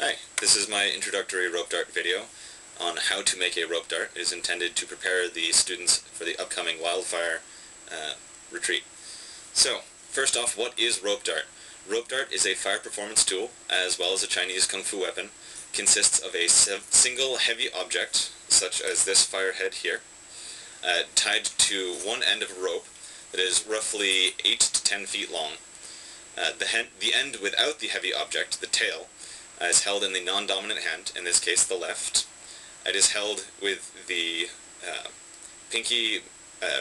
Hi, this is my introductory rope dart video on how to make a rope dart. It is intended to prepare the students for the upcoming wildfire retreat. So, first off, what is rope dart? Rope dart is a fire performance tool, as well as a Chinese kung fu weapon. Consists of a single heavy object, such as this fire head here, tied to one end of a rope that is roughly 8 to 10 feet long. The end without the heavy object, the tail, is held in the non-dominant hand, in this case the left. It is held with the pinky,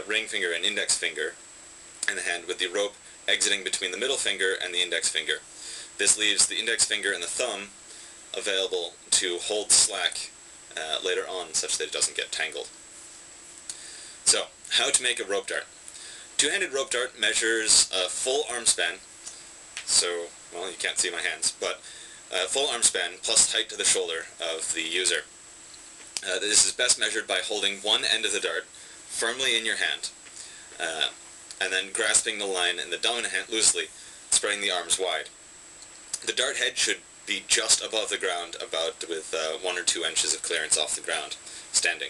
ring finger, and index finger in the hand, with the rope exiting between the middle finger and the index finger. This leaves the index finger and the thumb available to hold slack later on, such that it doesn't get tangled. So, how to make a rope dart. Two-handed rope dart measures a full arm span, so, well, you can't see my hands, but full arm span plus height to the shoulder of the user. This is best measured by holding one end of the dart firmly in your hand, and then grasping the line in the dominant hand loosely, spreading the arms wide. The dart head should be just above the ground, about with 1 or 2 inches of clearance off the ground, standing.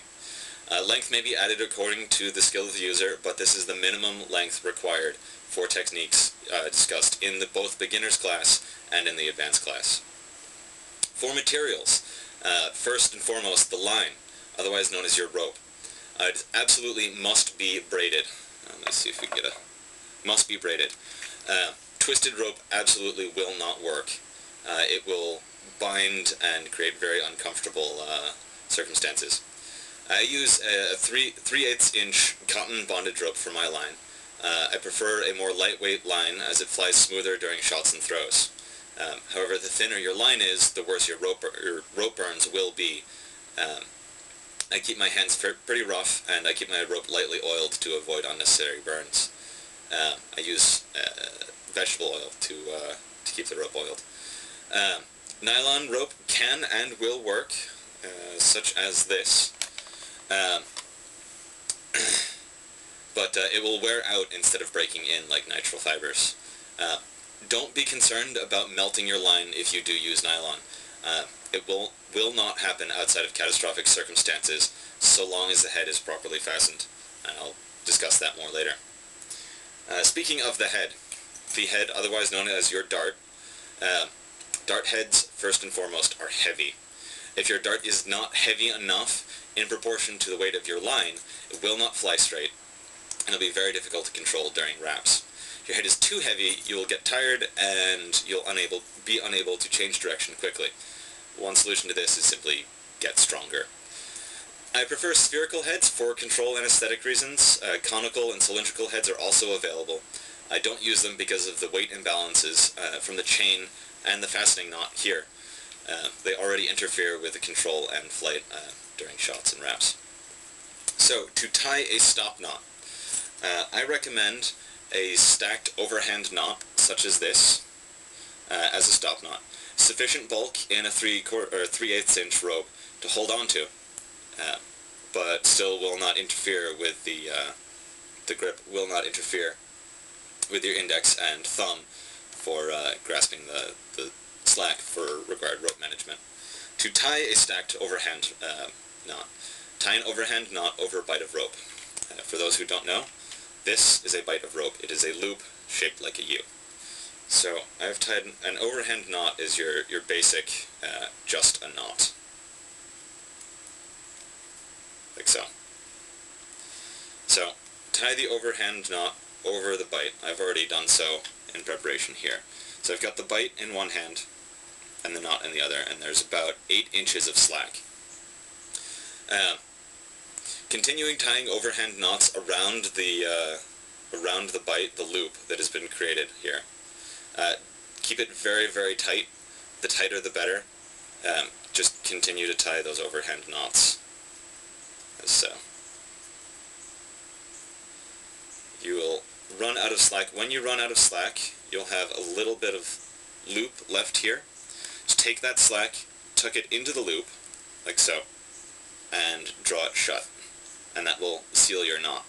Length may be added according to the skill of the user, but this is the minimum length required for techniques discussed in both beginner's class and in the advanced class. For materials, first and foremost, the line, otherwise known as your rope. It absolutely must be braided. Let's see if we can get a... must be braided. Twisted rope absolutely will not work. It will bind and create very uncomfortable circumstances. I use a 3/8 inch cotton bondage rope for my line. I prefer a more lightweight line, as it flies smoother during shots and throws. However, the thinner your line is, the worse your rope burns will be. I keep my hands pretty rough, and I keep my rope lightly oiled to avoid unnecessary burns. I use vegetable oil to keep the rope oiled. Nylon rope can and will work, such as this. But it will wear out instead of breaking in like nitrile fibers. Don't be concerned about melting your line if you do use nylon. It will not happen outside of catastrophic circumstances, so long as the head is properly fastened. I'll discuss that more later. Speaking of the head, otherwise known as your dart, dart heads, first and foremost, are heavy. If your dart is not heavy enough in proportion to the weight of your line, it will not fly straight, and it'll be very difficult to control during wraps. If your head is too heavy, you will get tired, and you'll be unable to change direction quickly. One solution to this is simply get stronger. I prefer spherical heads for control and aesthetic reasons. Conical and cylindrical heads are also available. I don't use them because of the weight imbalances from the chain and the fastening knot here. They already interfere with the control and flight during shots and wraps. So, to tie a stop knot, I recommend a stacked overhand knot, such as this, as a stop knot. Sufficient bulk in a 3/8 inch rope to hold on to, but still will not interfere with the grip, will not interfere with your index and thumb for grasping the slack for required rope management. To tie a stacked overhand knot, tie an overhand knot over a bight of rope. For those who don't know, this is a bight of rope. It is a loop shaped like a U. So I've tied an overhand knot is your basic just a knot, like so. So tie the overhand knot over the bight. I've already done so in preparation here. So I've got the bight in one hand and the knot in the other, and there's about 8 inches of slack. Continuing tying overhand knots around the bight, the loop that has been created here. Keep it very, very tight. The tighter the better. Just continue to tie those overhand knots, as so. You will run out of slack. When you run out of slack, you'll have a little bit of loop left here. Just take that slack, tuck it into the loop, like so, and draw it shut. And that will seal your knot,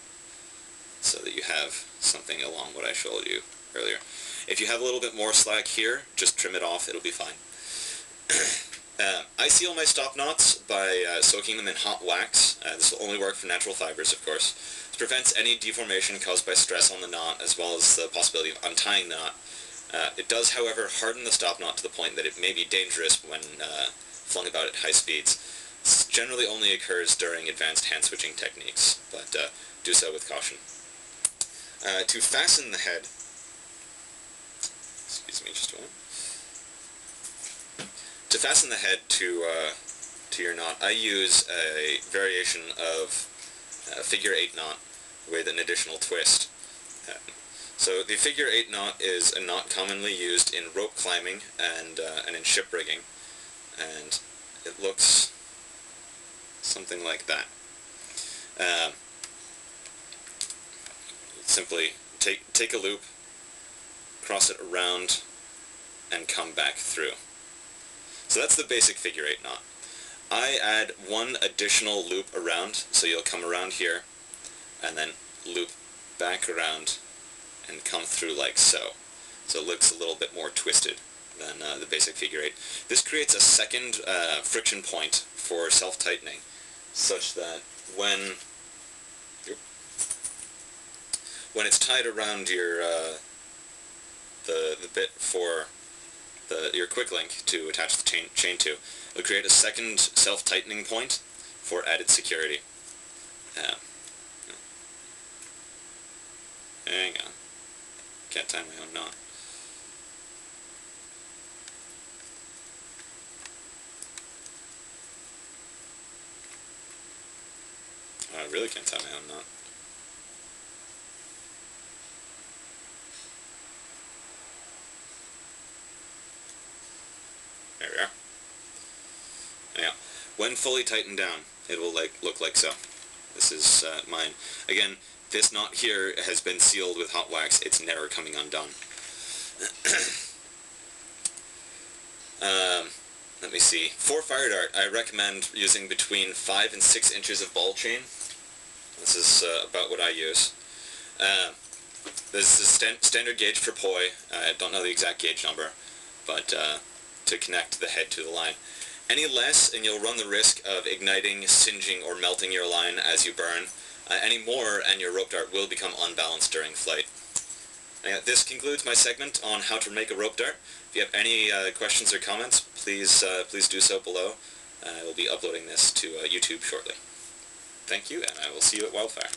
so that you have something along what I showed you earlier. If you have a little bit more slack here, just trim it off, it'll be fine. I seal my stop knots by soaking them in hot wax. This will only work for natural fibers, of course. This prevents any deformation caused by stress on the knot, as well as the possibility of untying the knot. It does, however, harden the stop knot to the point that it may be dangerous when flung about at high speeds. This generally only occurs during advanced hand-switching techniques, but do so with caution. To fasten the head, excuse me just a moment. To fasten the head to your knot, I use a variation of a figure-8 knot with an additional twist. So the figure-8 knot is a knot commonly used in rope climbing and in ship rigging, and it looks something like that. Simply take a loop, cross it around, and come back through. So that's the basic figure-8 knot. I add one additional loop around, so you'll come around here, and then loop back around, and come through like so. So it looks a little bit more twisted than the basic figure-8. This creates a second friction point for self-tightening, such that when it's tied around your the bit for your quick link to attach the chain to, it'll create a second self-tightening point for added security. Hang on. Can't tie my own knot. Oh, I really can't tie my own knot. There we are. Anyhow, when fully tightened down, it will look like so. This is mine. Again, this knot here has been sealed with hot wax. It's never coming undone. Let me see. For fire dart, I recommend using between 5 and 6 inches of ball chain. This is about what I use. This is standard gauge for poi. I don't know the exact gauge number, but to connect the head to the line. Any less, and you'll run the risk of igniting, singeing, or melting your line as you burn. Any more, and your rope dart will become unbalanced during flight. This concludes my segment on how to make a rope dart. If you have any questions or comments, please do so below. I will be uploading this to YouTube shortly. Thank you, and I will see you at Wildfire.